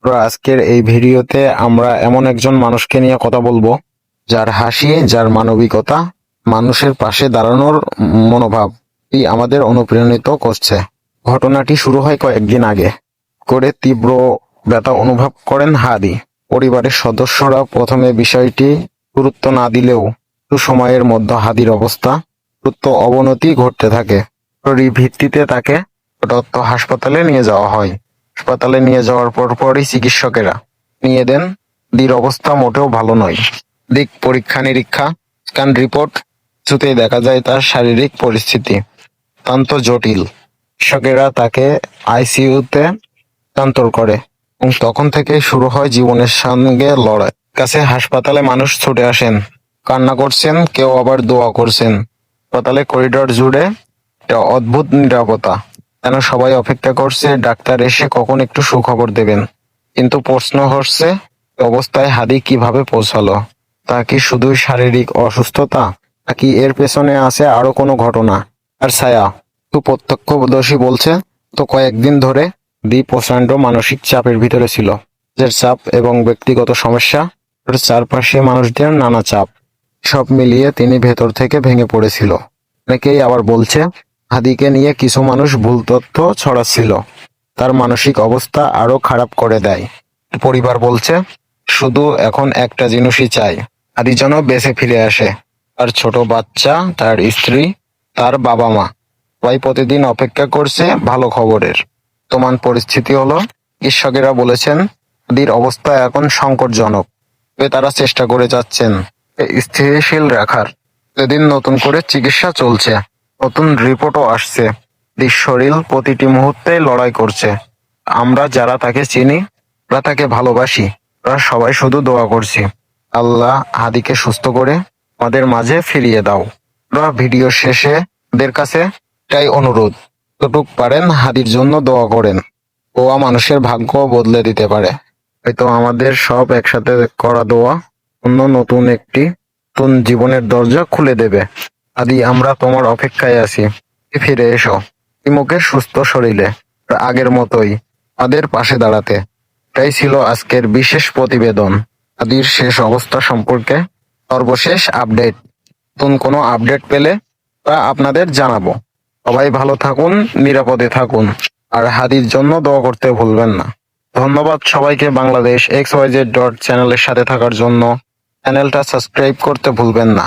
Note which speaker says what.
Speaker 1: তো আজকের এই ভিডিওতে আমরা এমন একজন মানুষকে নিয়ে কথা বলবো যার হাসি, যার মানবিকতা, মানুষের পাশে দাঁড়ানোর মনোভাব আমাদের অনুপ্রাণিত করছে। ঘটনাটি শুরু হয় কয়েকদিন আগে। করে তীব্র ব্যথা অনুভব করেন হাদি। পরিবারের সদস্যরা প্রথমে বিষয়টি গুরুত্ব না দিলেও একটু সময়ের মধ্যে হাদির অবস্থা দ্রুত অবনতি ঘটতে থাকে। জরুরি ভিত্তিতে তাকে প্রদত্ত হাসপাতালে নিয়ে যাওয়া হয়। হাসপাতালে নিয়ে যাওয়ার পরই চিকিৎসকেরা নিয়ে দেন দির অবস্থা মোটেও ভালো নয়। দিক পরীক্ষা নিরীক্ষা, স্ক্যান রিপোর্ট কিছুতেই দেখা যায় তার শারীরিক পরিস্থিতি অত্যন্ত জটিল। চিকিৎসকেরা তাকে আইসিইউতে স্থানান্তর করে এবং তখন থেকে শুরু হয় জীবনের সঙ্গে লড়াই। কাছে হাসপাতালে মানুষ ছুটে আসেন, কান্না করছেন, কেউ আবার দোয়া করছেন। হাসপাতালে করিডোর জুড়ে একটা অদ্ভুত নীরবতা, যেন সবাই অপেক্ষা করছে ডাক্তার এসে কখন একটু সুখবর দেবেন। কিন্তু প্রশ্ন হচ্ছে, অবস্থায় হাদি কিভাবে পৌঁছালো? তা কি শুধুই শারীরিক অসুস্থতা, নাকি এর পেছনে আছে আরো কোনো ঘটনা আর ছায়া? তো প্রত্যক্ষদর্শী বলছে, তো কয়েকদিন ধরে প্রচণ্ড মানসিক চাপের ভিতরে ছিল। যে চাপ এবং ব্যক্তিগত সমস্যা, ওর চারপাশে মানুষদের নানা চাপ, সব মিলিয়ে তিনি ভেতর থেকে ভেঙে পড়েছিল। অনেকেই আবার বলছে হাদিকে নিয়ে কিছু মানুষ ভুল তথ্য ছড়াচ্ছিল, তার মানসিক অবস্থা আরো খারাপ করে দেয়। পরিবার বলছে শুধু এখন একটা জিনিসই চাই, হাদি যেন বেঁচে ফিরে আসে। তার ছোট বাচ্চা, তার স্ত্রী, তার বাবা মা সবাই প্রতিদিন অপেক্ষা করছে ভালো খবরের। বর্তমান পরিস্থিতি হলো, চিকিৎসকেরা বলেছেন হাদির অবস্থা এখন সংকটজনক, তবে তারা চেষ্টা করে যাচ্ছেন স্থিতিশীল রাখার। প্রতিদিন নতুন করে চিকিৎসা চলছে, নতুন রিপোর্টও আসছে। শরীর প্রতিটি মুহূর্তে লড়াই করছে। আমরা যারা তাকে চিনি, আমরা তাকে ভালোবাসি, আমরা সবাই শুধু দোয়া করছি, আল্লাহ হাদিকে সুস্থ করে আমাদের মাঝে ফিরিয়ে দাও। আমরা ভিডিও শেষে ওদের কাছে এটাই অনুরোধ, যতটুক পারেন হাদির জন্য দোয়া করেন। দোয়া মানুষের ভাগ্য বদলে দিতে পারে। হয়তো আমাদের সব একসাথে করা দোয়া অন্য নতুন একটি নতুন জীবনের দরজা খুলে দেবে। আদি, আমরা তোমার অপেক্ষায় আছি, ফিরে এসো ইমুকের সুস্থ শরীরে, আগের মতোই আমাদের পাশে দাঁড়াতে। এটাই ছিল আজকের বিশেষ প্রতিবেদন, আদির শেষ অবস্থা সম্পর্কে সর্বশেষ আপডেট। নতুন কোনো আপডেট পেলে তা আপনাদের জানাবো। সবাই ভালো থাকুন, নিরাপদে থাকুন, আর হাদির জন্য দোয়া করতে ভুলবেন না। ধন্যবাদ সবাইকে। বাংলাদেশ XYZ চ্যানেলের সাথে থাকার জন্য চ্যানেলটা সাবস্ক্রাইব করতে ভুলবেন না।